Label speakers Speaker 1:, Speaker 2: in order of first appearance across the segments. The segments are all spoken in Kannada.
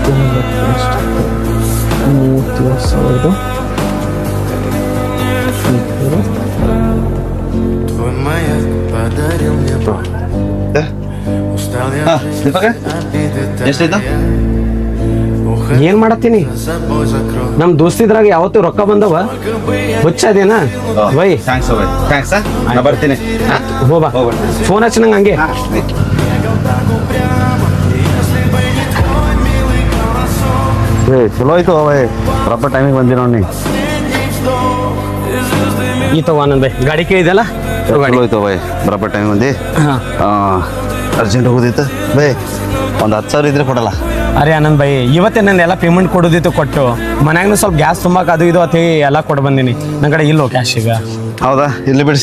Speaker 1: 37,000
Speaker 2: Твой маяк подарил мне боль. Устал я
Speaker 3: ದೀಪಕ ಎಷ್ಟೈತ?
Speaker 1: ಏನ್ ಮಾಡತ್ತೀನಿ
Speaker 2: собой закрой.
Speaker 1: ನಮ್ ದೋಸ್ತಿದ್ರಾಗ ಯಾವತ್ತೂ ರೊಕ್ಕ ಬಂದವ ಹುಚ್ಚದೇನ ಬೈ
Speaker 3: ಥ್ಯಾಂಕ್ಸ್ ಥ್ಯಾಂಕ್ಸ್ ನಾ ಬರ್ತೀನಿ.
Speaker 1: ಹೋಬಾ ಫೋನ್ ಹಚ್ಚ ನಂಗೆ ಹಂಗೆ
Speaker 3: ಚಲೋ ಆಯ್ತು ಅವೇ ಪ್ರಾಪರ್ ಟೈಮಿಗೆ ಬಂದಿ ನೋಡಿ.
Speaker 1: ಈ ತಗೋ ಆನಂದ್ ಬೈ ಗಾಡಿ ಕೇಳಿದಲ್ಲ
Speaker 3: ಚಲೋ ಆಯ್ತು ಅವೇ ಪ್ರಾಪರ್ ಟೈಮಿಗೆ ಬಂದಿ. ಅರ್ಜೆಂಟ್ ಹೋಗೋದಿತ್ತು ಬೈ, ಒಂದು 10,000 ಇದ್ರೆ ಕೊಡಲ್ಲ.
Speaker 1: ಅರೆ ಆನಂದ್ ಬೈ ಇವತ್ತೇ ನಾನು ಎಲ್ಲ ಪೇಮೆಂಟ್ ಕೊಡೋದಿತ್ತು ಕೊಟ್ಟು ಮನ್ಯಾಗ ಸ್ವಲ್ಪ ಗ್ಯಾಸ್ ತುಂಬಾಕ ಅದು ಇದು ಅಂತ ಎಲ್ಲ ಕೊಟ್ಟು ಬಂದೀನಿ ನನ್ನ ಕಡೆ ಇಲ್ಲೋ ಕ್ಯಾಶ್ ಈಗ.
Speaker 3: ಹೌದಾ? ಇಲ್ಲಿ ಬಿಡಿ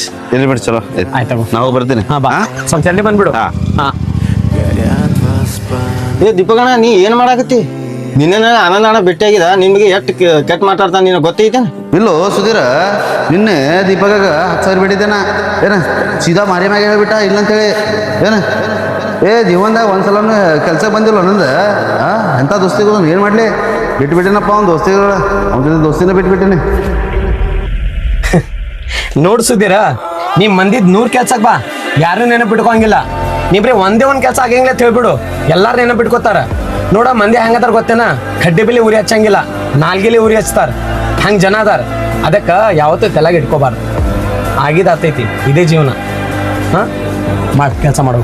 Speaker 3: ಚಲೋ
Speaker 1: ಆಯ್ತು
Speaker 3: ನಾವು ಬರ್ತೀನಿ.
Speaker 1: ಹಾ ಬಾ ಸ್ವಲ್ಪ ಜಲ್ದಿ ಬಂದ್ಬಿಡು.
Speaker 3: ಹಾ.
Speaker 1: ಹಾ
Speaker 4: ಏ ದೀಪಕಣ್ಣ, ನೀ ಏನು ಮಾಡಾಕತ್ತಿ? ನಿನ್ನೆ ಆನಂದ ಅಣ್ಣ ಭೇಟಿಯಾಗಿದ, ನಿಮಗೆ ಎಷ್ಟು ಕೆಟ್ಟ ಮಾತಾಡ್ತಾನೆ ನಿನಗೆ ಗೊತ್ತೈತೇನ?
Speaker 3: ಇಲ್ಲೋ ಸುಧೀರ, ನಿನ್ನೆ ದೀಪಕಾಗ 10,000 ಬಿಟ್ಟಿದ್ದೇನ ಏನ ಸೀದಾ ಮಾರಿ ಮ್ಯಾಗ ಹೇಳ್ಬಿಟ್ಟ ಇಲ್ಲ ಅಂತೇಳಿ. ಏನ ಜೀವನದಾಗ ಒಂದ್ಸಲನು ಕೆಲ್ಸಕ್ಕೆ ಬಂದಿಲ್ಲ ನಂದು. ಎಂಥ ದೋಸ್ತಿಗಳು ಏನು ಮಾಡಲಿ, ಬಿಟ್ಬಿಟ್ಟೇನಪ್ಪ ಅವ್ನು ದೋಸ್ತಿಗಳು, ಅವ್ನ ಜೊತೆ ದೋಸ್ತಿನ ಬಿಟ್ಬಿಟ್ಟೇನೆ.
Speaker 1: ನೋಡ್ಸುದಿರ ನೀವ್ ಮಂದಿದ್ 100 ಕೆಲ್ಸಕ್ ಬಾ, ಯಾರು ನೆನಪಿಟ್ಕೋಂಗಿಲ್ಲ. ನೀ ಬರೀ ಒಂದೇ ಒಂದ್ ಕೆಲ್ಸ ಆಗಂಗಿಲ್ಲ ಅಂತ ಹೇಳ್ಬಿಡು, ಎಲ್ಲಾರು ನೆನಪಿಟ್ಕೋತಾರ. ನೋಡ ಮಂದಿ ಹೆಂಗದಾರ ಗೊತ್ತೇನ, ಕಡ್ಡಿ ಬಿಲಿ ಉರಿ ಹಚ್ಚಂಗಿಲ್ಲ, ನಾಲ್ಗಿಲಿ ಉರಿ ಹಚ್ತಾರ, ಹಂಗ ಜನ ಅದಾರ. ಅದಕ್ಕ ಯಾವತ್ತೂ ತಲೆಗೆ ಇಟ್ಕೋಬಾರ್ದು. ಆಗಿದಾತೈತಿ, ಇದೇ ಜೀವನ. ಹಾ ಮಾಡ್ ಕೆಲಸ ಮಾಡು.